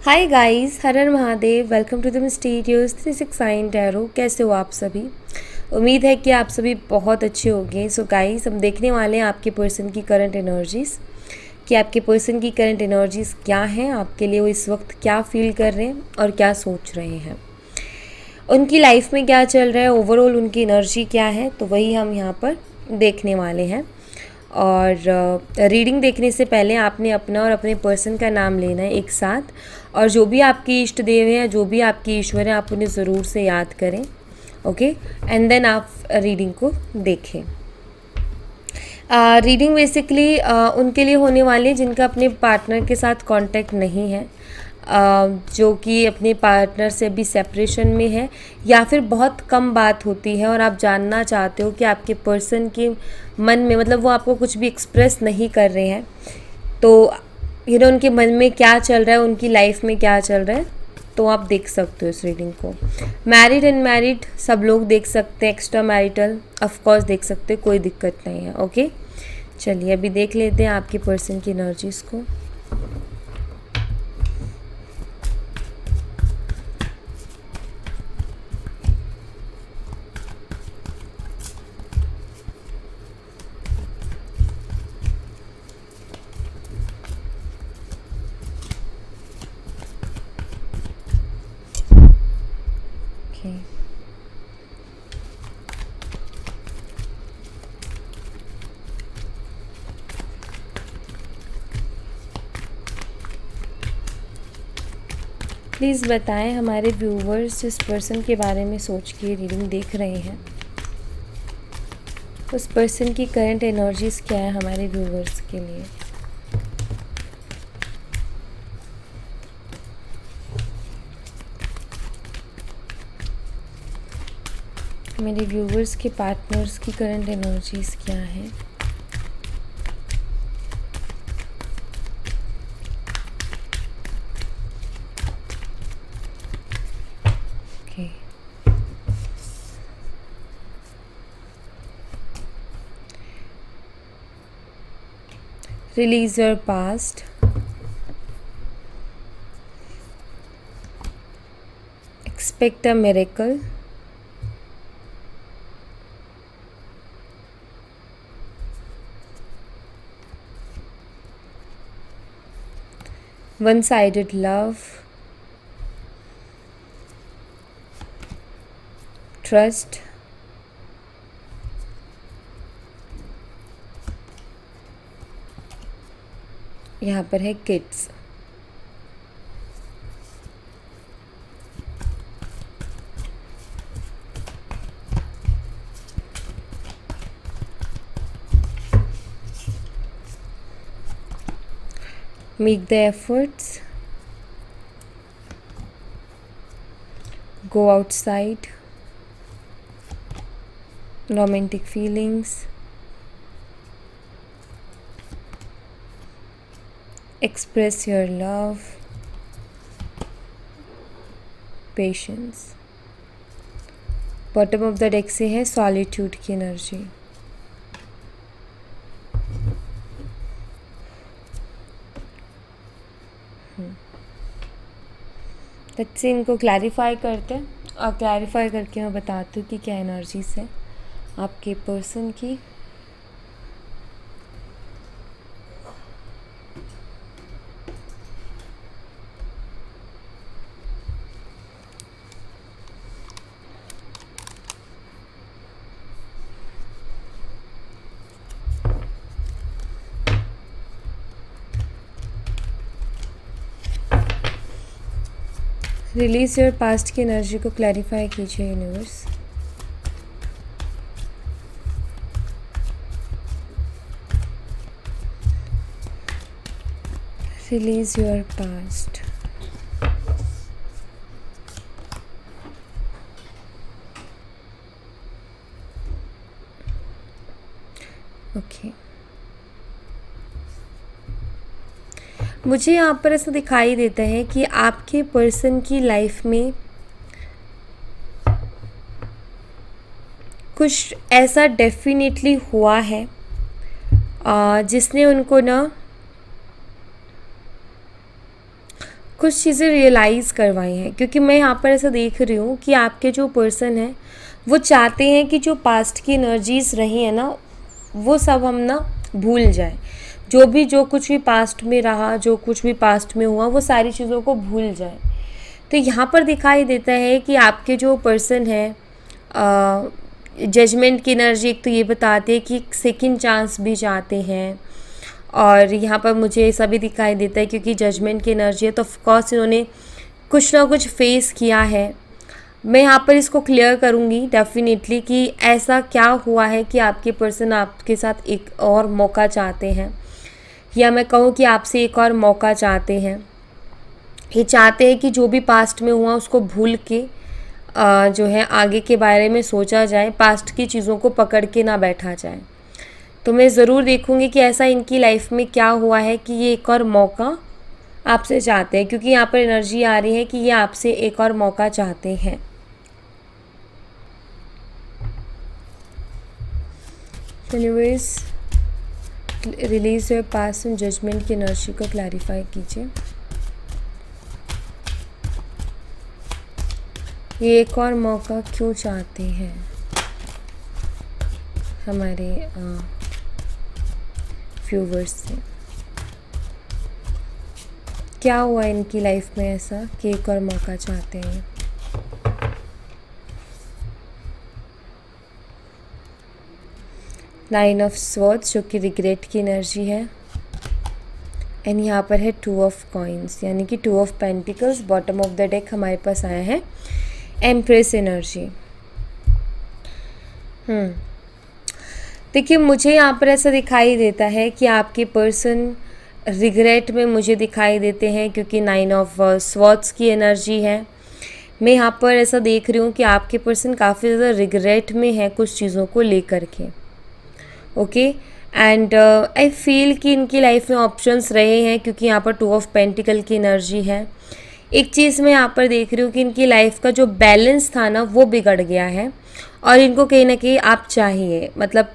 हाय guys, हर हर Mahadev. Welcome to the mysterious 369 tarot. कैसे हो आप सभी? उम्मीद है कि आप सभी बहुत अच्छे होंगे। सो गाइस, हम देखने वाले हैं आपके पर्सन की करंट एनर्जीज़, कि आपके पर्सन की करंट एनर्जीज़ क्या हैं, आपके लिए वो इस वक्त क्या फील कर रहे हैं और क्या सोच रहे हैं, उनकी लाइफ में क्या चल रहा है, ओवरऑल उनकी एनर्जी क्या है। तो वही हम यहाँ पर देखने वाले हैं। और रीडिंग देखने से पहले आपने अपना और अपने पर्सन का नाम लेना है एक साथ, और जो भी आपकी इष्ट देव हैं, जो भी आपकी ईश्वर हैं, आप उन्हें ज़रूर से याद करें। ओके, एंड देन आप रीडिंग को देखें। रीडिंग बेसिकली उनके लिए होने वाली है जिनका अपने पार्टनर के साथ कांटेक्ट नहीं है, जो कि अपने पार्टनर से अभी सेपरेशन में है, या फिर बहुत कम बात होती है और आप जानना चाहते हो कि आपके पर्सन के मन में, मतलब वो आपको कुछ भी एक्सप्रेस नहीं कर रहे हैं, तो उनके मन में क्या चल रहा है, उनकी लाइफ में क्या चल रहा है, तो आप देख सकते हो इस रीडिंग को। मैरिड अनमैरिड सब लोग देख सकते हैं, एक्स्ट्रा मैरिटल ऑफकोर्स देख सकते हैं, कोई दिक्कत नहीं है। ओके, चलिए अभी देख लेते हैं आपके पर्सन की एनर्जीज़ को। ओके, प्लीज़ बताएं हमारे व्यूवर्स जिस पर्सन के बारे में सोच के रीडिंग देख रहे हैं, उस पर्सन की करंट एनर्जीज़ क्या है हमारे व्यूवर्स के लिए। मेरे व्यूवर्स के पार्टनर्स की करंट एनर्जीज़ क्या है। Okay, release your past, expect a miracle, one-sided love, trust, यहाँ पर है kids, make the efforts, go outside, romantic feelings, express your love, patience। Bottom of the deck से है सॉलिट्यूड की एनर्जी। लेट्स से इनको clarify करते हैं, और क्लैरिफाई करके मैं बताती हूँ कि क्या एनर्जीज है आपके पर्सन की। रिलीज योर पास्ट की एनर्जी को क्लैरिफाई कीजिए universe. Release your past. Okay, मुझे यहाँ पर ऐसा दिखाई देता है कि आपके पर्सन की लाइफ में कुछ ऐसा डेफिनेटली हुआ है जिसने उनको ना कुछ चीज़ें रियलाइज़ करवाई हैं, क्योंकि मैं यहाँ पर ऐसा देख रही हूँ कि आपके जो पर्सन हैं वो चाहते हैं कि जो पास्ट की एनर्जीज़ रही हैं ना, वो सब हम ना भूल जाएं। जो कुछ भी पास्ट में रहा, जो कुछ भी पास्ट में हुआ, वो सारी चीज़ों को भूल जाएं। तो यहाँ पर दिखाई देता है कि आपके जो पर्सन है, जजमेंट की एनर्जी एक तो ये बताती है कि एक सेकंड चांस भी चाहते हैं। और यहाँ पर मुझे ऐसा भी दिखाई देता है क्योंकि जजमेंट की एनर्जी है, तो ऑफकोर्स इन्होंने कुछ ना कुछ फेस किया है। मैं यहाँ पर इसको क्लियर करूँगी डेफिनेटली कि ऐसा क्या हुआ है कि आपके पर्सन आपके साथ एक और मौका चाहते हैं, या मैं कहूँ कि आपसे एक और मौका चाहते हैं। ये चाहते हैं कि जो भी पास्ट में हुआ उसको भूल के जो है आगे के बारे में सोचा जाए, पास्ट की चीज़ों को पकड़ के ना बैठा जाए। तो मैं ज़रूर देखूँगी कि ऐसा इनकी लाइफ में क्या हुआ है कि ये एक और मौका आपसे चाहते हैं, क्योंकि यहाँ पर एनर्जी आ रही है कि ये आपसे एक और मौका चाहते हैं। Universe release your past and judgement की एनर्जी को क्लैरिफाई कीजिए। ये एक और मौका क्यों चाहते हैं हमारे व्यूवर्स से? क्या हुआ इनकी लाइफ में ऐसा कि एक और मौका चाहते हैं? नाइन ऑफ स्वॉर्ड्स जो कि रिग्रेट की एनर्जी है, एंड यहाँ पर है टू ऑफ कॉइन्स यानी कि two of pentacles. Bottom of the deck हमारे पास आया है एम्प्रेस एनर्जी। देखिए, मुझे यहाँ पर ऐसा दिखाई देता है कि आपके पर्सन रिग्रेट में मुझे दिखाई देते हैं, क्योंकि नाइन ऑफ स्वॉर्ड्स की एनर्जी है। मैं यहाँ पर ऐसा देख रही हूँ कि आपके पर्सन काफ़ी ज़्यादा रिग्रेट में है कुछ चीज़ों को लेकर के। ओके, एंड आई फील कि इनकी लाइफ में ऑप्शंस रहे हैं, क्योंकि यहाँ पर टू ऑफ पेंटिकल की एनर्जी है। एक चीज़ मैं यहाँ पर देख रही हूँ कि इनकी लाइफ का जो बैलेंस था ना वो बिगड़ गया है, और इनको कहीं ना कहीं आप चाहिए। मतलब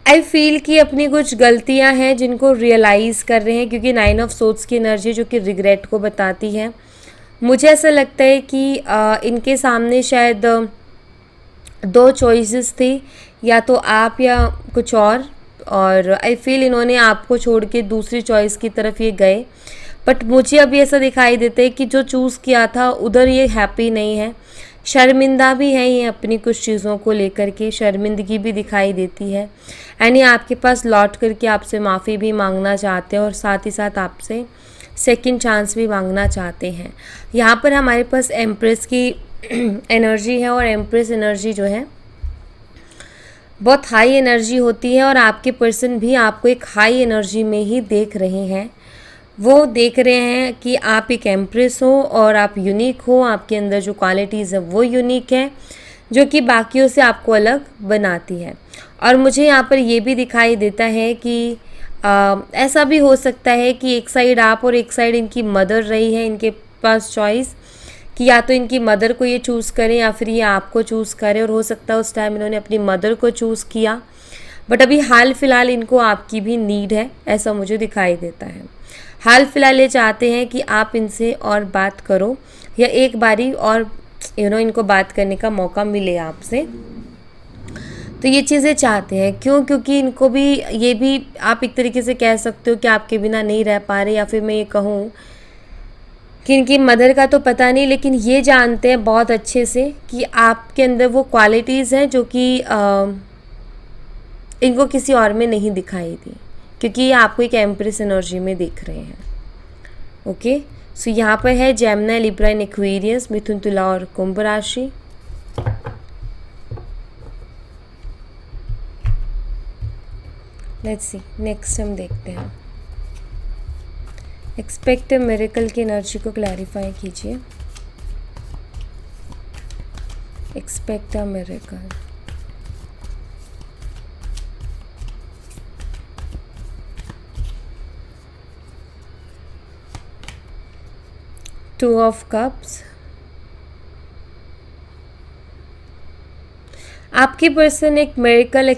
आई फील कि अपनी कुछ गलतियाँ हैं जिनको रियलाइज़ कर रहे हैं, क्योंकि नाइन ऑफ सोर्ड्स की एनर्जी जो कि रिग्रेट को बताती है। मुझे ऐसा लगता है कि इनके सामने शायद दो चॉइसेस थी, या तो आप या कुछ और आई फील इन्होंने आपको छोड़ के दूसरी चॉइस की तरफ ये गए। बट मुझे अभी ऐसा दिखाई देता है कि जो चूज़ किया था उधर ये हैप्पी नहीं है, शर्मिंदा भी है ये अपनी कुछ चीज़ों को लेकर के, शर्मिंदगी भी दिखाई देती है। एंड ये आपके पास लौट करके आपसे माफ़ी भी मांगना चाहते हैं, और साथ ही साथ आपसे सेकंड चांस भी मांगना चाहते हैं। यहाँ पर हमारे पास एम्प्रेस की एनर्जी है, और एम्प्रेस एनर्जी जो है बहुत हाई एनर्जी होती है, और आपके पर्सन भी आपको एक हाई एनर्जी में ही देख रहे हैं। वो देख रहे हैं कि आप एक एम्प्रेस हो और आप यूनिक हो, आपके अंदर जो क्वालिटीज़ है वो यूनिक है, जो कि बाकियों से आपको अलग बनाती है। और मुझे यहाँ पर ये भी दिखाई देता है कि ऐसा भी हो सकता है कि एक साइड आप और एक साइड इनकी मदर रही है, इनके पास चॉइस कि या तो इनकी मदर को ये चूज़ करें या फिर ये आपको चूज़ करें, और हो सकता है उस टाइम इन्होंने अपनी मदर को चूज़ किया। बट अभी हाल फिलहाल इनको आपकी भी नीड है, ऐसा मुझे दिखाई देता है। हाल फिलहाल ये चाहते हैं कि आप इनसे और बात करो, या एक बारी और इनको बात करने का मौका मिले आपसे। तो ये चीज़ें चाहते हैं। क्यों? क्योंकि इनको भी ये भी आप एक तरीके से कह सकते हो कि आपके बिना नहीं रह पा रहे, या फिर मैं ये कहूँ कि इनकी मदर का तो पता नहीं, लेकिन ये जानते हैं बहुत अच्छे से कि आपके अंदर वो क्वालिटीज़ हैं जो कि इनको किसी और में नहीं दिखाई दी, क्योंकि ये आपको एक एम्प्रेस एनर्जी में देख रहे हैं। ओके, सो यहाँ पर है जेमिनी, लिब्रा एंड एक्वेरियस, मिथुन, तुला और कुंभ राशि। लेट्स सी, नेक्स्ट हम देखते हैं एक्सपेक्ट अ मिरेकल की एनर्जी को क्लैरिफाई कीजिए। Expect a miracle, two of cups. आपके पर्सन एक मिरेकल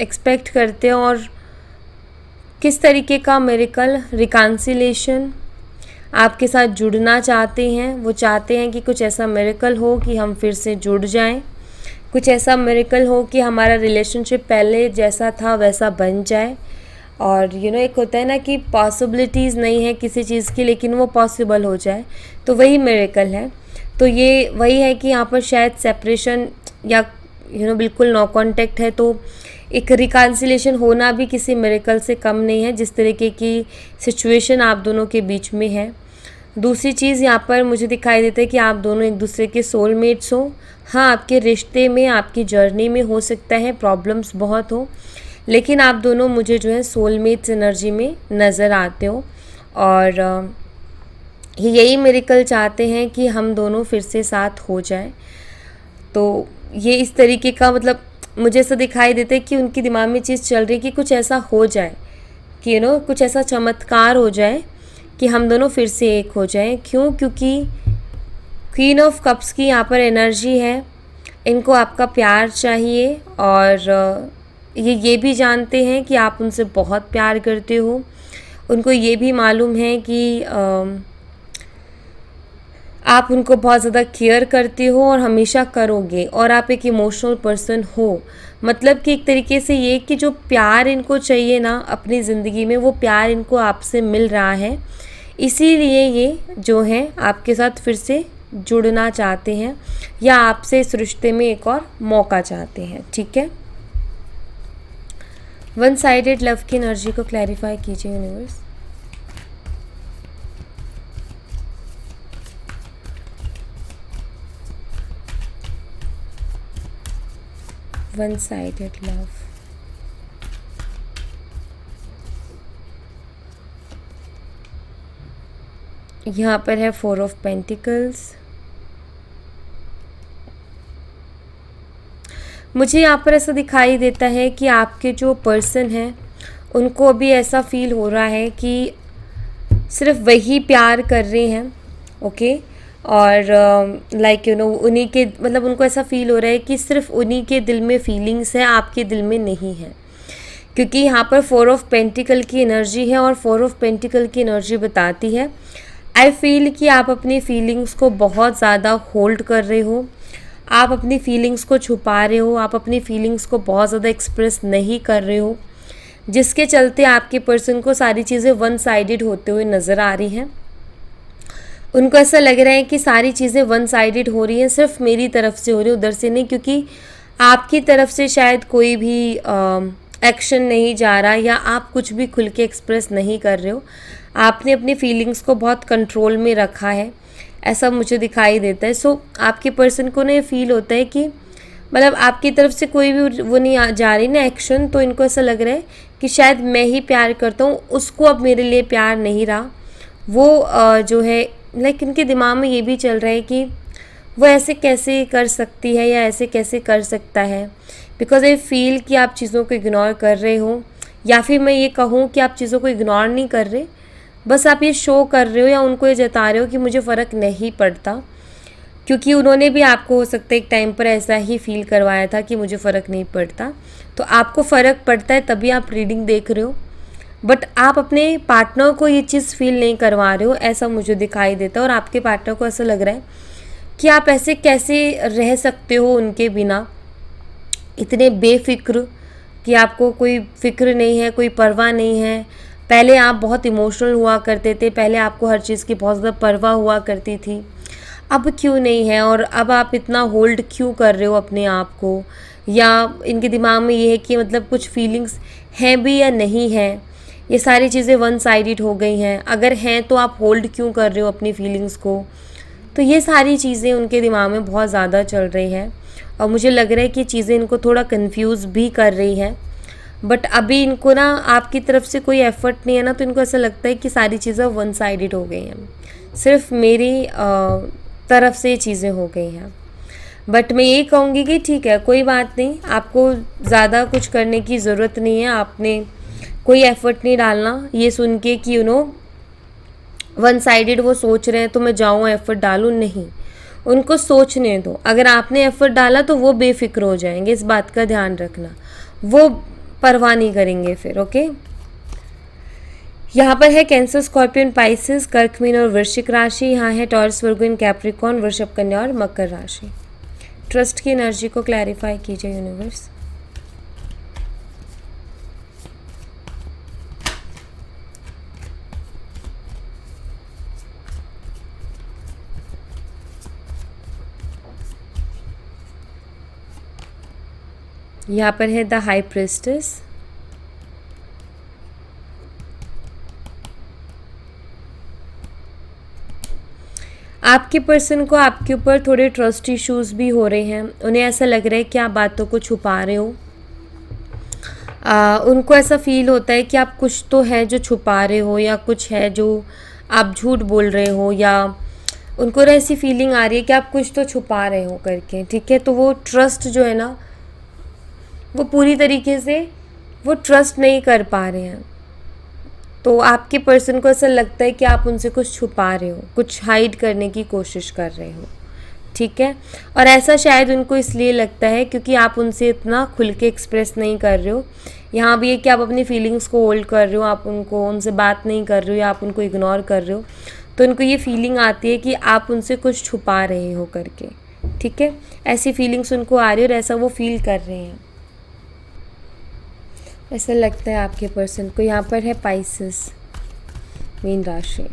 एक्सपेक्ट करते हैं, और किस तरीके का मिरेकल? रिकन्सिलेशन, आपके साथ जुड़ना चाहते हैं। वो चाहते हैं कि कुछ ऐसा मिरेकल हो कि हम फिर से जुड़ जाएं, कुछ ऐसा मिरेकल हो कि हमारा रिलेशनशिप पहले जैसा था वैसा बन जाए। और एक होता है ना कि पॉसिबिलिटीज़ नहीं है किसी चीज़ की, लेकिन वो पॉसिबल हो जाए, तो वही मिरेकल है। तो ये वही है कि यहाँ पर शायद सेपरेशन या बिल्कुल नो कांटेक्ट है, तो एक रिकन्सिलेशन होना भी किसी मिरेकल से कम नहीं है, जिस तरीके की सिचुएशन आप दोनों के बीच में है। दूसरी चीज़ यहाँ पर मुझे दिखाई देता है कि आप दोनों एक दूसरे के सोलमेट्स हो। हाँ, आपके रिश्ते में, आपकी जर्नी में हो सकता है प्रॉब्लम्स बहुत हो, लेकिन आप दोनों मुझे जो है सोलमेट्स एनर्जी में नज़र आते हो। और यही मिरेकल चाहते हैं कि हम दोनों फिर से साथ हो जाए। तो ये इस तरीके का मतलब मुझे ऐसा दिखाई देता है कि उनके दिमाग में चीज़ चल रही है कि कुछ ऐसा हो जाए कि कुछ ऐसा चमत्कार हो जाए कि हम दोनों फिर से एक हो जाएं। क्यों? क्योंकि क्वीन ऑफ कप्स की यहाँ पर एनर्जी है। इनको आपका प्यार चाहिए और ये भी जानते हैं कि आप उनसे बहुत प्यार करते हो। उनको ये भी मालूम है कि आप उनको बहुत ज़्यादा केयर करते हो और हमेशा करोगे, और आप एक इमोशनल पर्सन हो। मतलब कि एक तरीके से ये कि जो प्यार इनको चाहिए ना अपनी ज़िंदगी में, वो प्यार इनको आपसे मिल रहा है। इसीलिए ये जो है आपके साथ फिर से जुड़ना चाहते हैं या आपसे इस रिश्ते में एक और मौका चाहते हैं। ठीक है, वन साइडेड लव की एनर्जी को क्लैरिफाई कीजिए यूनिवर्स। वन साइडेड लव, यहाँ पर है 4 ऑफ पेंटिकल्स। मुझे यहाँ पर ऐसा दिखाई देता है कि आपके जो पर्सन हैं उनको अभी ऐसा फील हो रहा है कि सिर्फ वही प्यार कर रहे हैं। ओके, और लाइक उन्हीं के मतलब उनको ऐसा फील हो रहा है कि सिर्फ उन्हीं के दिल में फीलिंग्स है, आपके दिल में नहीं है। क्योंकि यहाँ पर 4 ऑफ पेंटिकल की एनर्जी है और 4 ऑफ पेंटिकल की एनर्जी बताती है आई फील कि आप अपनी फीलिंग्स को बहुत ज़्यादा होल्ड कर रहे हो, आप अपनी फीलिंग्स को छुपा रहे हो, आप अपनी फीलिंग्स को बहुत ज़्यादा एक्सप्रेस नहीं कर रहे हो, जिसके चलते आपके पर्सन को सारी चीज़ें वन साइडेड होते हुए नज़र आ रही हैं। उनको ऐसा लग रहा है कि सारी चीज़ें वन साइडेड हो रही हैं, सिर्फ मेरी तरफ से हो रही है, उधर से नहीं, क्योंकि आपकी तरफ से शायद कोई भी एक्शन नहीं जा रहा या आप कुछ भी खुल के एक्सप्रेस नहीं कर रहे हो। आपने अपनी फीलिंग्स को बहुत कंट्रोल में रखा है, ऐसा मुझे दिखाई देता है। सो आपके पर्सन को ना ये फील होता है कि मतलब आपकी तरफ से कोई भी वो नहीं जा रही ना एक्शन, तो इनको ऐसा लग रहा है कि शायद मैं ही प्यार करता हूँ, उसको अब मेरे लिए प्यार नहीं रहा। वो जो है लाइक इनके दिमाग में ये भी चल रहा है कि वो ऐसे कैसे कर सकती है या ऐसे कैसे कर सकता है, बिकॉज आई फील कि आप चीज़ों को इग्नोर कर रहे हो, या फिर मैं ये कहूँ कि आप चीज़ों को इग्नोर नहीं कर रहे, बस आप ये शो कर रहे हो या उनको ये जता रहे हो कि मुझे फ़र्क नहीं पड़ता। क्योंकि उन्होंने भी आपको हो सकता है एक टाइम पर ऐसा ही फील करवाया था कि मुझे फ़र्क नहीं पड़ता, तो आपको फ़र्क पड़ता है तभी आप रीडिंग देख रहे हो, बट आप अपने पार्टनर को ये चीज़ फील नहीं करवा रहे हो, ऐसा मुझे दिखाई देता है। और आपके पार्टनर को ऐसा लग रहा है कि आप ऐसे कैसे रह सकते हो उनके बिना, इतने बेफिक्र कि आपको कोई फ़िक्र नहीं है, कोई परवाह नहीं है। पहले आप बहुत इमोशनल हुआ करते थे, पहले आपको हर चीज़ की बहुत ज़्यादा परवाह हुआ करती थी, अब क्यों नहीं है? और अब आप इतना होल्ड क्यों कर रहे हो अपने आप को? या इनके दिमाग में ये है कि मतलब कुछ फीलिंग्स हैं भी या नहीं है, ये सारी चीज़ें वन साइडेड हो गई हैं। अगर हैं तो आप होल्ड क्यों कर रहे हो अपनी फीलिंग्स को? तो ये सारी चीज़ें उनके दिमाग में बहुत ज़्यादा चल रही हैं और मुझे लग रहा है कि चीज़ें इनको थोड़ा कंफ्यूज भी कर रही हैं। बट अभी इनको ना आपकी तरफ से कोई एफर्ट नहीं है ना, तो इनको ऐसा लगता है कि सारी चीज़ें वन साइडेड हो गई हैं, सिर्फ मेरी तरफ से चीज़ें हो गई हैं। बट मैं ये कहूँगी कि ठीक है, कोई बात नहीं, आपको ज़्यादा कुछ करने की ज़रूरत नहीं है, आपने कोई एफर्ट नहीं डालना ये सुन के कि वन साइडेड वो सोच रहे हैं तो मैं जाऊँ एफर्ट डालूँ, नहीं, उनको सोचने दो। अगर आपने एफर्ट डाला तो वो बेफिक्र हो जाएंगे, इस बात का ध्यान रखना, वो परवाह नहीं करेंगे फिर। ओके, यहाँ पर है कैंसर, स्कॉर्पियन, पाइसेस, कर्क, मीन और वृश्चिक राशि। यहाँ है टॉरस, वर्गो इन कैप्रिकॉर्न, वृषभ, कन्या और मकर राशि। ट्रस्ट की एनर्जी को क्लैरिफाई कीजिए यूनिवर्स। यहाँ पर है द हाई प्रिस्टेस। आपके पर्सन को आपके ऊपर थोड़े ट्रस्ट इश्यूज भी हो रहे हैं। उन्हें ऐसा लग रहा है कि आप बातों को छुपा रहे हो। उनको ऐसा फील होता है कि आप कुछ तो है जो छुपा रहे हो, या कुछ है जो आप झूठ बोल रहे हो, या उनको ऐसी फीलिंग आ रही है कि आप कुछ तो छुपा रहे हो करके। ठीक है, तो वो ट्रस्ट जो है ना, वो पूरी तरीके से वो ट्रस्ट नहीं कर पा रहे हैं। तो आपके पर्सन को ऐसा लगता है कि आप उनसे कुछ छुपा रहे हो, कुछ हाइड करने की कोशिश कर रहे हो। ठीक है, और ऐसा शायद उनको इसलिए लगता है क्योंकि आप उनसे इतना खुल के एक्सप्रेस नहीं कर रहे हो। यहाँ भी है कि आप अपनी फीलिंग्स को होल्ड कर रहे हो, आप उनसे बात नहीं कर रहे हो, या आप उनको इग्नोर कर रहे हो। तो उनको ये फीलिंग आती है कि आप उनसे कुछ छुपा रहे हो करके। ठीक है, ऐसी फीलिंग्स उनको आ रही है और ऐसा वो फील कर रहे हैं, ऐसा लगता है आपके पर्सन को। यहाँ पर है पाइसेस, मीन राशि।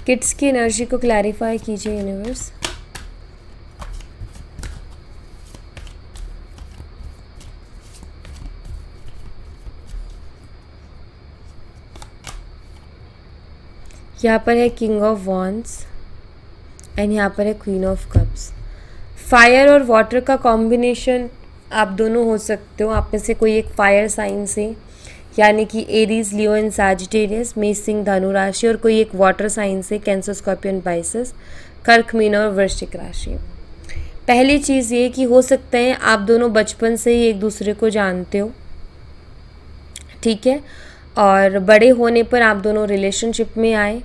किड्स की एनर्जी को क्लैरिफाई कीजिए यूनिवर्स। यहाँ पर है किंग ऑफ वॉन्ड्स एंड यहाँ पर है क्वीन ऑफ कप्स। फायर और वाटर का कॉम्बिनेशन आप दोनों हो सकते हो। आप में से कोई एक फायर साइन से, यानी कि एरीज, लियो एंड सैजिटेरियस, मेष, सिंह, धनु राशि, और कोई एक वाटर साइन से, कैंसर, स्कॉर्पियन, पाइसेस, कर्क, मीन और वृश्चिक राशि। पहली चीज़ ये कि हो सकता है आप दोनों बचपन से ही एक दूसरे को जानते हो। ठीक है, और बड़े होने पर आप दोनों रिलेशनशिप में आए,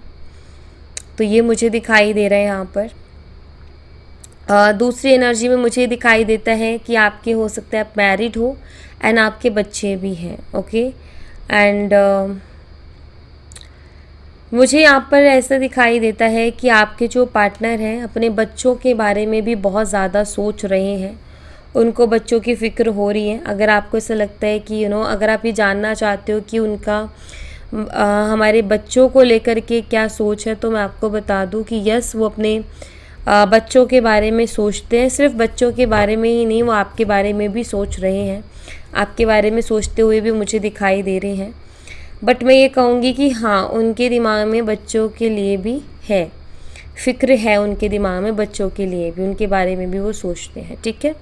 तो ये मुझे दिखाई दे रहा है यहाँ पर। दूसरी एनर्जी में मुझे दिखाई देता है कि आपके हो सकता है आप मैरिड हो एंड आपके बच्चे भी हैं। ओके, एंड मुझे यहाँ पर ऐसा दिखाई देता है कि आपके जो पार्टनर हैं अपने बच्चों के बारे में भी बहुत ज़्यादा सोच रहे हैं। उनको बच्चों की फ़िक्र हो रही है। अगर आपको ऐसा लगता है कि अगर आप ये जानना चाहते हो कि उनका हमारे बच्चों को लेकर के क्या सोच है, तो मैं आपको बता दूं कि यस, वो अपने बच्चों के बारे में सोचते हैं। सिर्फ बच्चों के बारे में ही नहीं, वो आपके बारे में भी सोच रहे हैं। आपके बारे में सोचते हुए भी मुझे दिखाई दे रहे हैं। बट मैं ये कहूँगी कि हाँ, उनके दिमाग में बच्चों के लिए भी है, फ़िक्र है उनके दिमाग में बच्चों के लिए भी, उनके बारे में भी वो सोचते हैं। ठीक है,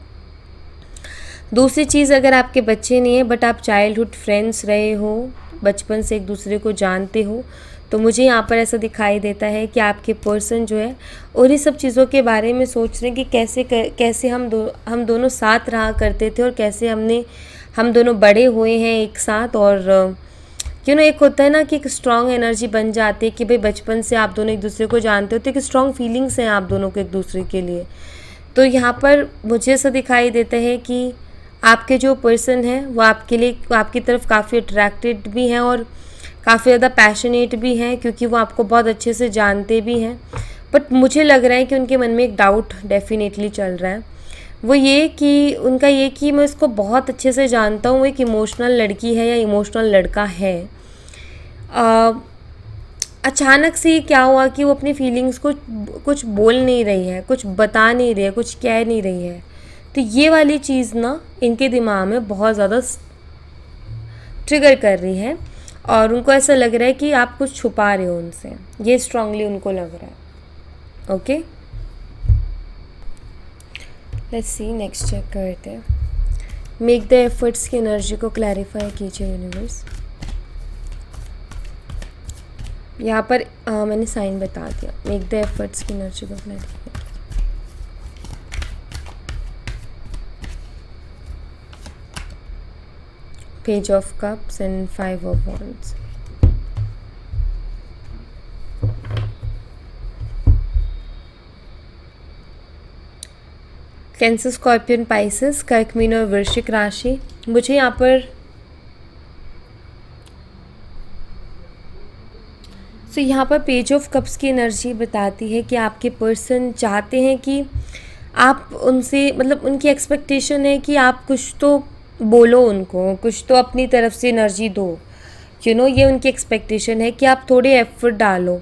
दूसरी चीज़, अगर आपके बच्चे नहीं है बट आप चाइल्डहुड फ्रेंड्स रहे हो, बचपन से एक दूसरे को जानते हो, तो मुझे यहाँ पर ऐसा दिखाई देता है कि आपके पर्सन जो है उन्हीं सब चीज़ों के बारे में सोच रहे हैं कि कैसे हम दोनों साथ रहा करते थे, और कैसे हम दोनों बड़े हुए हैं एक साथ। और एक होता है ना कि एक स्ट्रॉन्ग एनर्जी बन जाती है कि भाई बचपन से आप दोनों एक दूसरे को जानते हो, तो एक स्ट्रॉन्ग फीलिंग्स हैं आप दोनों को एक दूसरे के लिए। तो यहाँ पर मुझे ऐसा दिखाई देता है कि आपके जो पर्सन है वो आपके लिए, आपकी तरफ काफ़ी अट्रैक्टेड भी हैं और काफ़ी ज़्यादा पैशनेट भी हैं, क्योंकि वो आपको बहुत अच्छे से जानते भी हैं। बट मुझे लग रहा है कि उनके मन में एक डाउट डेफिनेटली चल रहा है। वो ये कि मैं इसको बहुत अच्छे से जानता हूँ, वो एक इमोशनल लड़की है या इमोशनल लड़का है। अचानक से क्या हुआ कि वो अपनी फीलिंग्स को कुछ बोल नहीं रही है, कुछ बता नहीं रही है, कुछ कह नहीं रही है। तो ये वाली चीज़ ना इनके दिमाग में बहुत ज़्यादा ट्रिगर कर रही है, और उनको ऐसा लग रहा है कि आप कुछ छुपा रहे हो उनसे। ये स्ट्रांगली उनको लग रहा है। Okay, let's see, next check करते हैं। मेक द एफर्ट्स की एनर्जी को क्लैरिफाई कीजिए यूनिवर्स। यहाँ पर मैंने साइन बता दिया। मेक द एफर्ट्स की एनर्जी को clarify. Page of Cups and 5 of Wands. Cancer, Scorpion, Pisces, कर्क, मीन और वृश्चिक राशि। मुझे यहाँ पर सो यहाँ पर पेज ऑफ कप्स की एनर्जी बताती है कि आपके पर्सन चाहते हैं कि आप उनसे, मतलब उनकी एक्सपेक्टेशन है कि आप कुछ तो बोलो उनको, कुछ तो अपनी तरफ से एनर्जी दो। ये उनकी एक्सपेक्टेशन है कि आप थोड़े एफर्ट डालो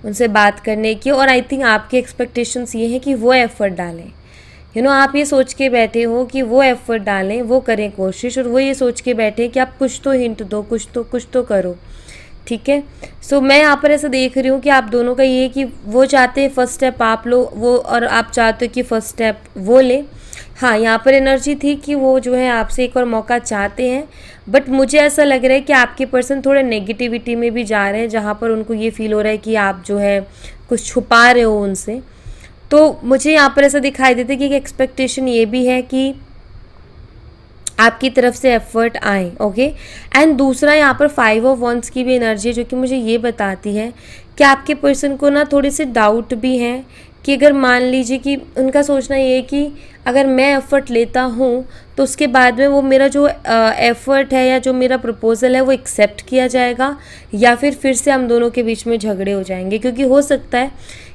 उनसे बात करने की। और आई थिंक आपकी एक्सपेक्टेशंस ये है कि वो एफर्ट डालें। आप ये सोच के बैठे हो कि वो एफर्ट डालें, वो करें कोशिश, और वो ये सोच के बैठे कि आप कुछ तो हिंट दो, कुछ तो करो। ठीक है। सो मैं यहाँ पर ऐसा देख रही हूँ कि आप दोनों का ये है कि वो चाहते हैं फर्स्ट स्टेप आप लो, वो, और आप चाहते हो कि फर्स्ट स्टेप वो ले। हाँ, यहाँ पर एनर्जी थी कि वो जो है आपसे एक और मौका चाहते हैं, बट मुझे ऐसा लग रहा है कि आपके पर्सन थोड़े नेगेटिविटी में भी जा रहे हैं, जहाँ पर उनको ये फील हो रहा है कि आप जो है कुछ छुपा रहे हो उनसे। तो मुझे यहाँ पर ऐसा दिखाई देता है कि एक एक्सपेक्टेशन ये भी है कि आपकी तरफ से एफर्ट आए। ओके। एंड दूसरा यहाँ पर 5 ऑफ वंस की भी एनर्जी है, जो कि मुझे ये बताती है कि आपके पर्सन को ना थोड़े से डाउट भी हैं कि अगर मान लीजिए कि उनका सोचना ये है कि अगर मैं एफ़र्ट लेता हूँ तो उसके बाद में वो मेरा जो एफ़र्ट है या जो मेरा प्रपोज़ल है वो एक्सेप्ट किया जाएगा, या फिर से हम दोनों के बीच में झगड़े हो जाएंगे। क्योंकि हो सकता है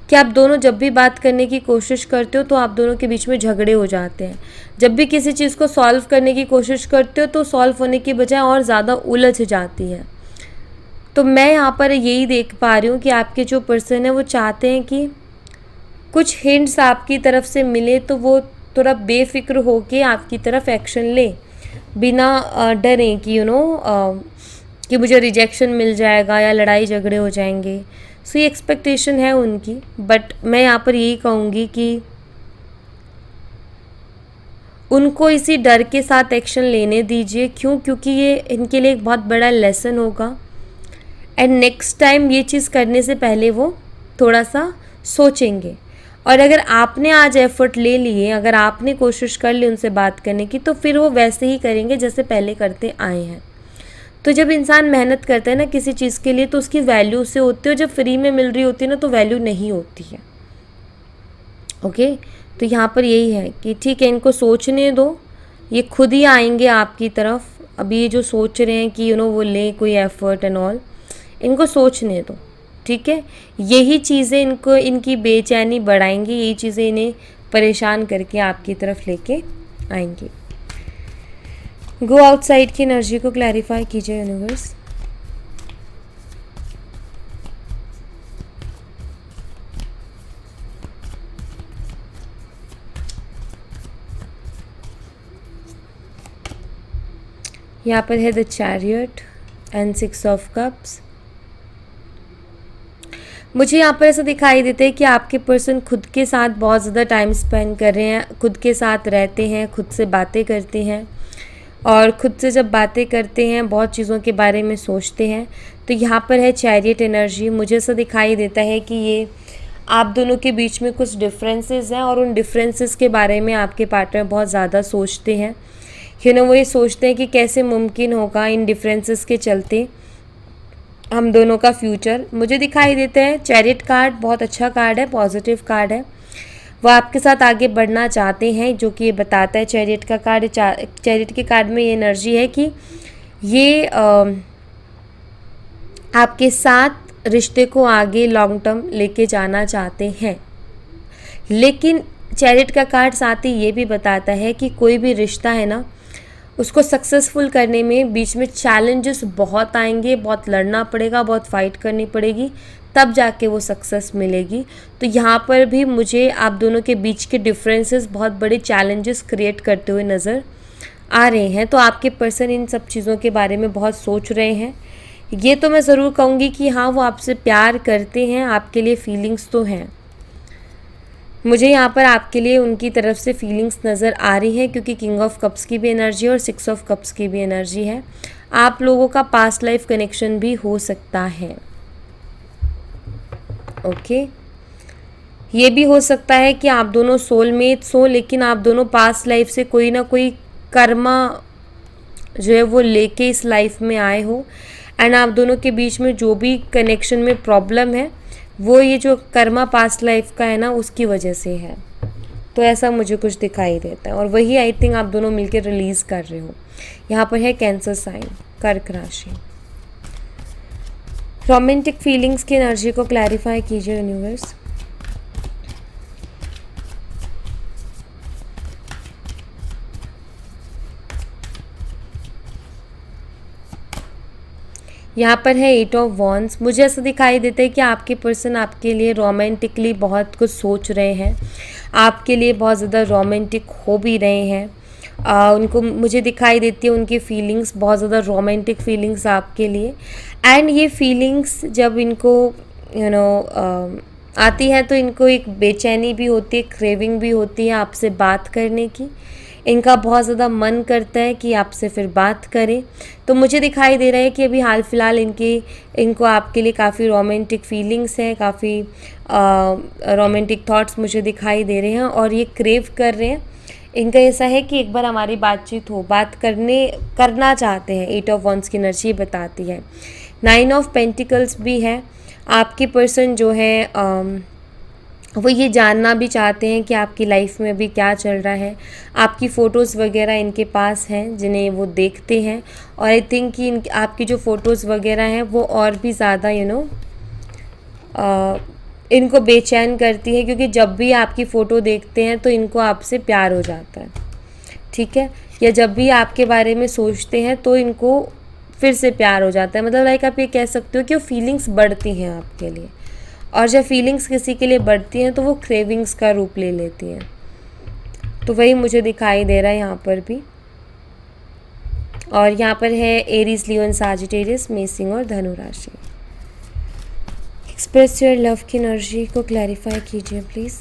कि आप दोनों जब भी बात करने की कोशिश करते हो तो आप दोनों के बीच में झगड़े हो जाते हैं। जब भी किसी चीज़ को सॉल्व करने की कोशिश करते हो तो सॉल्व होने की बजाय और ज़्यादा उलझ जाती है। तो मैं यहाँ पर यही देख पा रही हूँ कि आपके जो पर्सन है वो चाहते हैं कि कुछ हिंट्स आपकी तरफ से मिले तो वो थोड़ा बेफिक्र होके आपकी तरफ एक्शन ले, बिना डरें कि कि मुझे रिजेक्शन मिल जाएगा या लड़ाई झगड़े हो जाएंगे। सो ये एक्सपेक्टेशन है उनकी, बट मैं यहाँ पर यही कहूँगी कि उनको इसी डर के साथ एक्शन लेने दीजिए। क्यों? क्योंकि ये इनके लिए एक बहुत बड़ा लेसन होगा, एंड नेक्स्ट टाइम ये चीज़ करने से पहले वो थोड़ा सा सोचेंगे। और अगर आपने आज एफ़र्ट ले लिए, अगर आपने कोशिश कर ली उनसे बात करने की, तो फिर वो वैसे ही करेंगे जैसे पहले करते आए हैं। तो जब इंसान मेहनत करता है ना किसी चीज़ के लिए, तो उसकी वैल्यू से होती है, और जब फ्री में मिल रही होती है ना तो वैल्यू नहीं होती है। ओके। तो यहाँ पर यही है कि ठीक है, इनको सोचने दो, ये खुद ही आएंगे आपकी तरफ। अभी ये जो सोच रहे हैं कि वो लें कोई एफ़र्ट एंड ऑल, इनको सोचने दो। ठीक है। यही चीज़ें इनको, इनकी बेचैनी बढ़ाएंगी, यही चीज़ें इन्हें परेशान करके आपकी तरफ लेके आएंगी। गो आउटसाइड की एनर्जी को क्लैरिफाई कीजिए यूनिवर्स। यहाँ पर है the chariot and 6 of cups. मुझे यहाँ पर ऐसा दिखाई देता है कि आपके पर्सन खुद के साथ बहुत ज़्यादा टाइम स्पेंड कर रहे हैं, खुद के साथ रहते हैं, खुद से बातें करते हैं, और खुद से जब बातें करते हैं बहुत चीज़ों के बारे में सोचते हैं। तो यहाँ पर है चैरियट एनर्जी। मुझे ऐसा दिखाई देता है कि ये आप दोनों के बीच में कुछ डिफरेंसेस हैं, और उन डिफरेंसेस के बारे में आपके पार्टनर बहुत ज़्यादा सोचते हैं। वो ये सोचते हैं कि कैसे मुमकिन होगा इन डिफरेंसेस के चलते हम दोनों का फ्यूचर। मुझे दिखाई देता है चैरियट कार्ड बहुत अच्छा कार्ड है, पॉजिटिव कार्ड है। वो आपके साथ आगे बढ़ना चाहते हैं, जो कि ये बताता है चैरियट का कार्ड। चैरियट के कार्ड में ये एनर्जी है कि ये आपके साथ रिश्ते को आगे लॉन्ग टर्म लेके जाना चाहते हैं। लेकिन चैरियट का कार्ड साथ ही ये भी बताता है कि कोई भी रिश्ता है ना, उसको सक्सेसफुल करने में बीच में चैलेंजेस बहुत आएंगे, बहुत लड़ना पड़ेगा, बहुत फाइट करनी पड़ेगी, तब जाके वो सक्सेस मिलेगी। तो यहाँ पर भी मुझे आप दोनों के बीच के डिफरेंसेस बहुत बड़े चैलेंजेस क्रिएट करते हुए नज़र आ रहे हैं। तो आपके पर्सन इन सब चीज़ों के बारे में बहुत सोच रहे हैं। ये तो मैं ज़रूर कहूँगी कि हाँ, वो आपसे प्यार करते हैं, आपके लिए फीलिंग्स तो हैं। मुझे यहाँ पर आपके लिए उनकी तरफ से फीलिंग्स नज़र आ रही हैं, क्योंकि किंग ऑफ कप्स की भी एनर्जी है और 6 ऑफ कप्स की भी एनर्जी है। आप लोगों का पास्ट लाइफ कनेक्शन भी हो सकता है। ओके। ये भी हो सकता है कि आप दोनों सोलमेट्स हो, लेकिन आप दोनों पास्ट लाइफ से कोई ना कोई कर्मा जो है वो लेके इस लाइफ में आए हो, एंड आप दोनों के बीच में जो भी कनेक्शन में प्रॉब्लम है वो ये जो कर्मा पास्ट लाइफ का है ना, उसकी वजह से है। तो ऐसा मुझे कुछ दिखाई देता है, और वही आई थिंक आप दोनों मिलकर रिलीज़ कर रहे हो। यहाँ पर है कैंसर साइन, कर्क राशि। रोमांटिक फीलिंग्स की एनर्जी को क्लैरिफाई कीजिए यूनिवर्स। यहाँ पर है 8 ऑफ वॉन्ड्स। मुझे ऐसा दिखाई देता है कि आपके पर्सन आपके लिए रोमांटिकली बहुत कुछ सोच रहे हैं, आपके लिए बहुत ज़्यादा रोमांटिक हो भी रहे हैं। उनको मुझे दिखाई देती है उनकी फीलिंग्स बहुत ज़्यादा रोमांटिक फीलिंग्स आपके लिए। एंड ये फीलिंग्स जब इनको आती है तो इनको एक बेचैनी भी होती है, क्रेविंग भी होती है आपसे बात करने की। इनका बहुत ज़्यादा मन करता है कि आपसे फिर बात करें। तो मुझे दिखाई दे रहा है कि अभी हाल फिलहाल इनको आपके लिए काफ़ी रोमांटिक फीलिंग्स हैं, काफ़ी रोमांटिक थॉट्स मुझे दिखाई दे रहे हैं और ये क्रेव कर रहे हैं। इनका ऐसा है कि एक बार हमारी बातचीत हो, बात करना चाहते हैं। 8 ऑफ वॉन्ड्स की एनर्जी बताती है। 9 ऑफ पेंटिकल्स भी है। आपके पर्सन जो है वो ये जानना भी चाहते हैं कि आपकी लाइफ में अभी क्या चल रहा है। आपकी फ़ोटोज़ वगैरह इनके पास हैं जिन्हें वो देखते हैं और आई थिंक कि आपकी जो फ़ोटोज़ वगैरह हैं वो और भी ज़्यादा इनको बेचैन करती है, क्योंकि जब भी आपकी फ़ोटो देखते हैं तो इनको आपसे प्यार हो जाता है, ठीक है। या जब भी आपके बारे में सोचते हैं तो इनको फिर से प्यार हो जाता है। मतलब लाइक आप ये कह सकते हो कि वो फीलिंग्स बढ़ती हैं आपके लिए, और जब फीलिंग्स किसी के लिए बढ़ती हैं तो वो क्रेविंग्स का रूप ले लेती हैं। तो वही मुझे दिखाई दे रहा है यहाँ पर भी। और यहाँ पर है एरीज, लियो एंड सैजिटेरियस, मेष, सिंह और धनु राशि। एक्सप्रेस योर लव की एनर्जी को क्लैरिफाई कीजिए प्लीज़।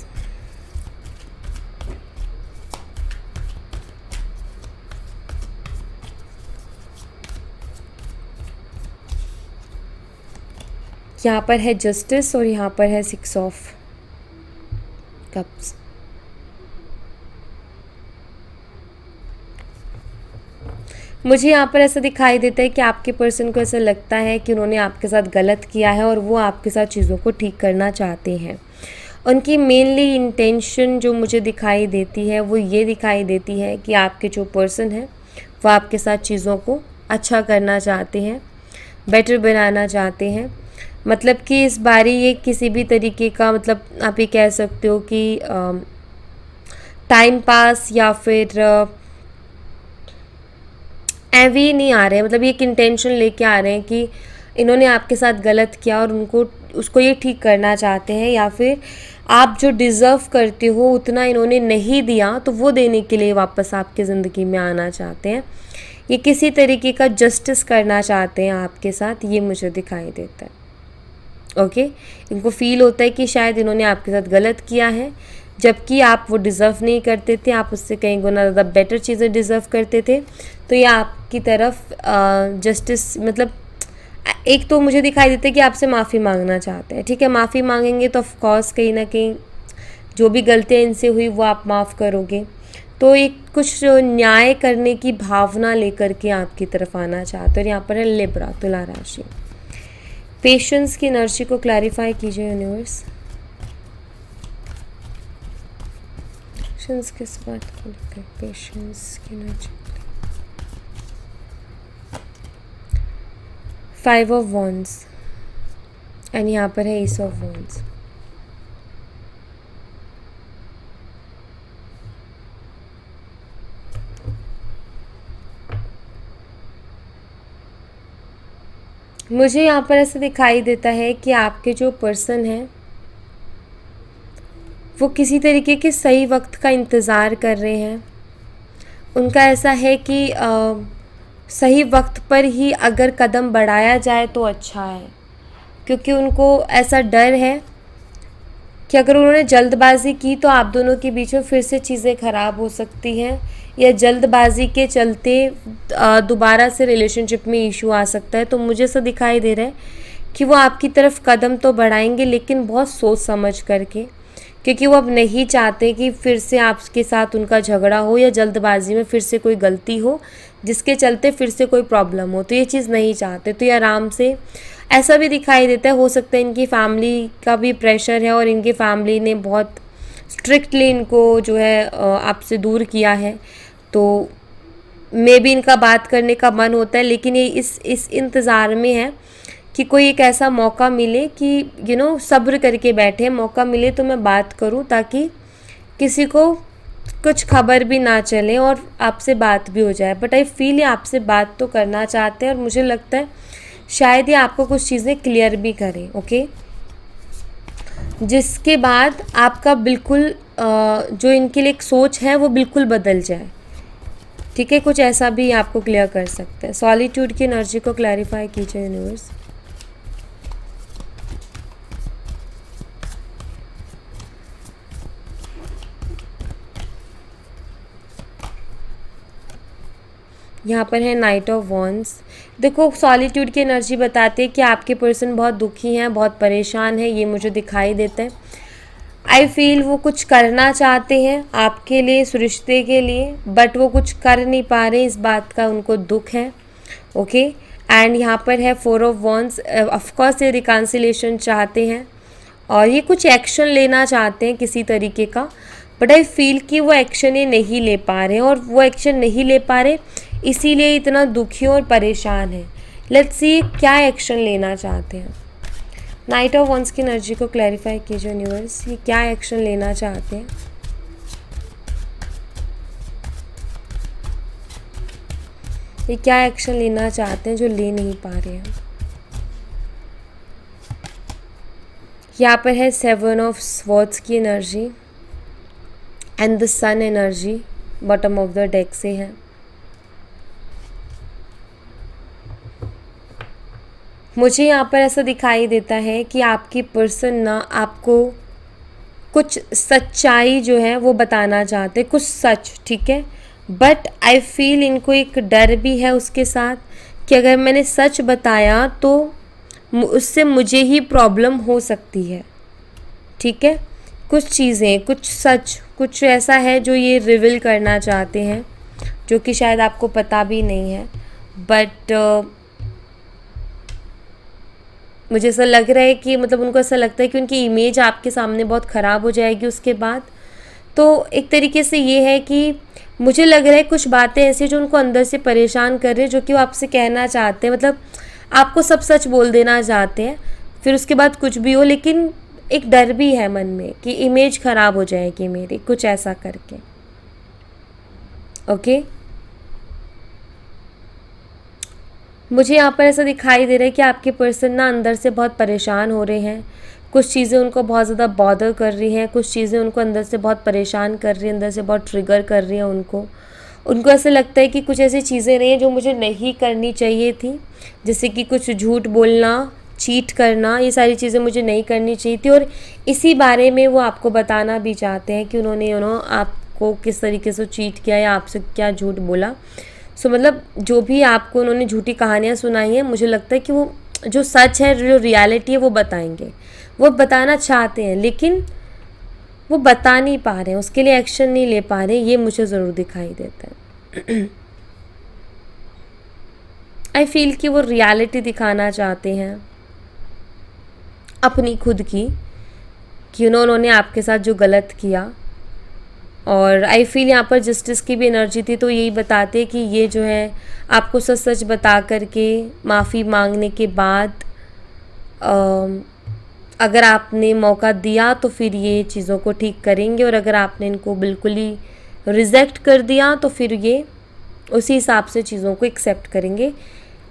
यहाँ पर है जस्टिस और यहाँ पर है 6 ऑफ कप्स। मुझे यहाँ पर ऐसा दिखाई देता है कि आपके पर्सन को ऐसा लगता है कि उन्होंने आपके साथ गलत किया है और वो आपके साथ चीज़ों को ठीक करना चाहते हैं। उनकी मेनली इंटेंशन जो मुझे दिखाई देती है वो ये दिखाई देती है कि आपके जो पर्सन है वो आपके साथ चीज़ों को अच्छा करना चाहते हैं, बेटर बनाना चाहते हैं। मतलब कि इस बारी ये किसी भी तरीके का, मतलब आप ये कह सकते हो कि टाइम पास या फिर ऐवी नहीं आ रहे हैं। मतलब ये एक इंटेंशन लेके आ रहे हैं कि इन्होंने आपके साथ गलत किया और उसको ये ठीक करना चाहते हैं, या फिर आप जो डिज़र्व करते हो उतना इन्होंने नहीं दिया तो वो देने के लिए वापस आपकी ज़िंदगी में आना चाहते हैं। ये किसी तरीके का जस्टिस करना चाहते हैं आपके साथ, ये मुझे दिखाई देता है। ओके, इनको फील होता है कि शायद इन्होंने आपके साथ गलत किया है, जबकि आप वो डिज़र्व नहीं करते थे, आप उससे कहीं गुना ज़्यादा बेटर चीज़ें डिज़र्व करते थे। तो ये आपकी तरफ जस्टिस, मतलब एक तो मुझे दिखाई देता है कि आपसे माफ़ी मांगना चाहते हैं, ठीक है। माफ़ी मांगेंगे तो ऑफकोर्स कहीं ना कहीं जो भी गलतियाँ इनसे हुई वो आप माफ़ करोगे। तो एक कुछ न्याय करने की भावना लेकर के आपकी तरफ आना चाहते हैं। और यहाँ पर है लिब्रा, तुला राशि। पेशेंस की एनर्जी को क्लैरिफाई कीजिए यूनिवर्स। पेशेंस किस बात को लेकर? पेशेंस की एनर्जी। 5 ऑफ वॉन्ड्स एंड यहाँ पर है एस ऑफ वॉन्ड्स। मुझे यहाँ पर ऐसा दिखाई देता है कि आपके जो पर्सन हैं वो किसी तरीके के सही वक्त का इंतज़ार कर रहे हैं। उनका ऐसा है कि सही वक्त पर ही अगर कदम बढ़ाया जाए तो अच्छा है, क्योंकि उनको ऐसा डर है कि अगर उन्होंने जल्दबाज़ी की तो आप दोनों के बीच में फिर से चीज़ें ख़राब हो सकती हैं, या जल्दबाज़ी के चलते दोबारा से रिलेशनशिप में इशू आ सकता है। तो मुझे ऐसा दिखाई दे रहा है कि वो आपकी तरफ कदम तो बढ़ाएंगे, लेकिन बहुत सोच समझ करके, क्योंकि वो अब नहीं चाहते कि फिर से आपके साथ उनका झगड़ा हो या जल्दबाजी में फिर से कोई गलती हो जिसके चलते फिर से कोई प्रॉब्लम हो। तो ये चीज़ नहीं चाहते। तो ये आराम से, ऐसा भी दिखाई देता है, हो सकता है इनकी फैमिली का भी प्रेशर है और इनकी फैमिली ने बहुत स्ट्रिक्टली इनको जो है आपसे दूर किया है। तो मे बी इनका बात करने का मन होता है, लेकिन ये इस इंतज़ार में है कि कोई एक ऐसा मौका मिले कि सब्र करके बैठे, मौका मिले तो मैं बात करूं ताकि किसी को कुछ खबर भी ना चले और आपसे बात भी हो जाए। बट आई फील ये आपसे बात तो करना चाहते हैं और मुझे लगता है शायद ये आपको कुछ चीज़ें क्लियर भी करें। ओके, जिसके बाद आपका बिल्कुल जो इनके लिए एक सोच है वो बिल्कुल बदल जाए। ठीक है, कुछ ऐसा भी आपको क्लियर कर सकते हैं। सॉलिट्यूड की एनर्जी को क्लैरिफाई कीजिए यूनिवर्स। यहाँ पर है नाइट ऑफ वॉन्ड्स। देखो, सॉलिट्यूड की एनर्जी बताती है कि आपके पर्सन बहुत दुखी हैं, बहुत परेशान है, ये मुझे दिखाई देता है। आई फील वो कुछ करना चाहते हैं आपके लिए, इस रिश्ते के लिए, बट वो कुछ कर नहीं पा रहे, इस बात का उनको दुख है। ओके, एंड यहाँ पर है 4 ऑफ वॉन्ड्स। ऑफकोर्स ये रिकन्सिलेशन चाहते हैं और ये कुछ एक्शन लेना चाहते हैं किसी तरीके का, बट आई फील कि वो एक्शन ये नहीं ले पा रहे, और वो एक्शन नहीं ले पा रहे इसीलिए इतना दुखी और परेशान है। लेट्स सी क्या एक्शन लेना चाहते हैं। नाइट ऑफ वॉन्ड्स की एनर्जी को क्लैरिफाई कीजिए यूनिवर्स, ये क्या एक्शन लेना चाहते हैं। ये क्या एक्शन लेना चाहते हैं जो ले नहीं पा रहे हैं। यहाँ पर है 7 ऑफ स्वॉर्ड्स की energy and the sun energy bottom of the deck से है। मुझे यहाँ पर ऐसा दिखाई देता है कि आपकी पर्सन ना आपको कुछ सच्चाई जो है वो बताना चाहते, कुछ सच, ठीक है, बट आई फील इनको एक डर भी है उसके साथ कि अगर मैंने सच बताया तो उससे मुझे ही प्रॉब्लम हो सकती है। ठीक है, कुछ चीज़ें, कुछ सच, कुछ ऐसा है जो ये रिवील करना चाहते हैं जो कि शायद आपको पता भी नहीं है, बट मुझे ऐसा लग रहा है कि मतलब उनको ऐसा लगता है कि उनकी इमेज आपके सामने बहुत ख़राब हो जाएगी उसके बाद। तो एक तरीके से ये है कि मुझे लग रहा है कुछ बातें ऐसी जो उनको अंदर से परेशान कर रही है, जो कि वो आपसे कहना चाहते हैं, मतलब आपको सब सच बोल देना चाहते हैं, फिर उसके बाद कुछ भी हो, लेकिन एक डर भी है मन में कि इमेज ख़राब हो जाएगी मेरी, कुछ ऐसा करके। ओके, मुझे यहाँ पर ऐसा दिखाई दे रहा है कि आपके पर्सन ना अंदर से बहुत परेशान हो रहे हैं, कुछ चीज़ें उनको बहुत ज़्यादा बॉदर कर रही हैं, कुछ चीज़ें उनको अंदर से बहुत परेशान कर रही हैं, अंदर से बहुत ट्रिगर कर रही हैं उनको ऐसा लगता है कि कुछ ऐसी चीज़ें रही हैं जो मुझे नहीं करनी चाहिए थी, जैसे कि कुछ झूठ बोलना, चीट करना, ये सारी चीज़ें मुझे नहीं करनी चाहिए थी, और इसी बारे में वो आपको बताना भी चाहते हैं कि उन्होंने आपको किस तरीके से चीट किया या आपसे क्या झूठ बोला। सो मतलब जो भी आपको उन्होंने झूठी कहानियाँ सुनाई हैं, मुझे लगता है कि वो जो सच है, जो रियलिटी है, वो बताएंगे, वो बताना चाहते हैं, लेकिन वो बता नहीं पा रहे हैं, उसके लिए एक्शन नहीं ले पा रहे, ये मुझे ज़रूर दिखाई देता है। आई फील कि वो रियलिटी दिखाना चाहते हैं अपनी खुद की, कि उन्होंने आपके साथ जो गलत किया, और आई फील यहाँ पर जस्टिस की भी एनर्जी थी, तो यही बताते कि ये जो है आपको सच सच बता करके माफ़ी मांगने के बाद अगर आपने मौका दिया तो फिर ये चीज़ों को ठीक करेंगे, और अगर आपने इनको बिल्कुल ही रिजेक्ट कर दिया तो फिर ये उसी हिसाब से चीज़ों को एक्सेप्ट करेंगे।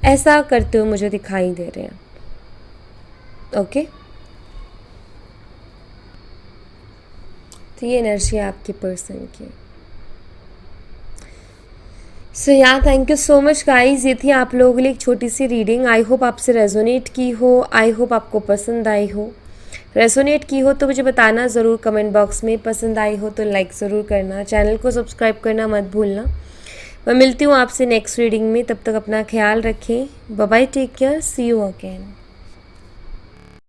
ऐसा करते हुए मुझे दिखाई दे रहे हैं। ओके, तो ये एनर्जी है आपके पर्सन की। सो या thank you so much guys, ये थी आप लोगों के लिए एक छोटी सी रीडिंग। आई होप आपसे रेजोनेट की हो, आई होप आपको पसंद आई हो। रेजोनेट की हो तो मुझे बताना ज़रूर कमेंट बॉक्स में, पसंद आई हो तो लाइक ज़रूर करना, चैनल को सब्सक्राइब करना मत भूलना। मैं मिलती हूँ आपसे नेक्स्ट रीडिंग में, तब तक अपना ख्याल रखें। Bye bye, take care, see you again.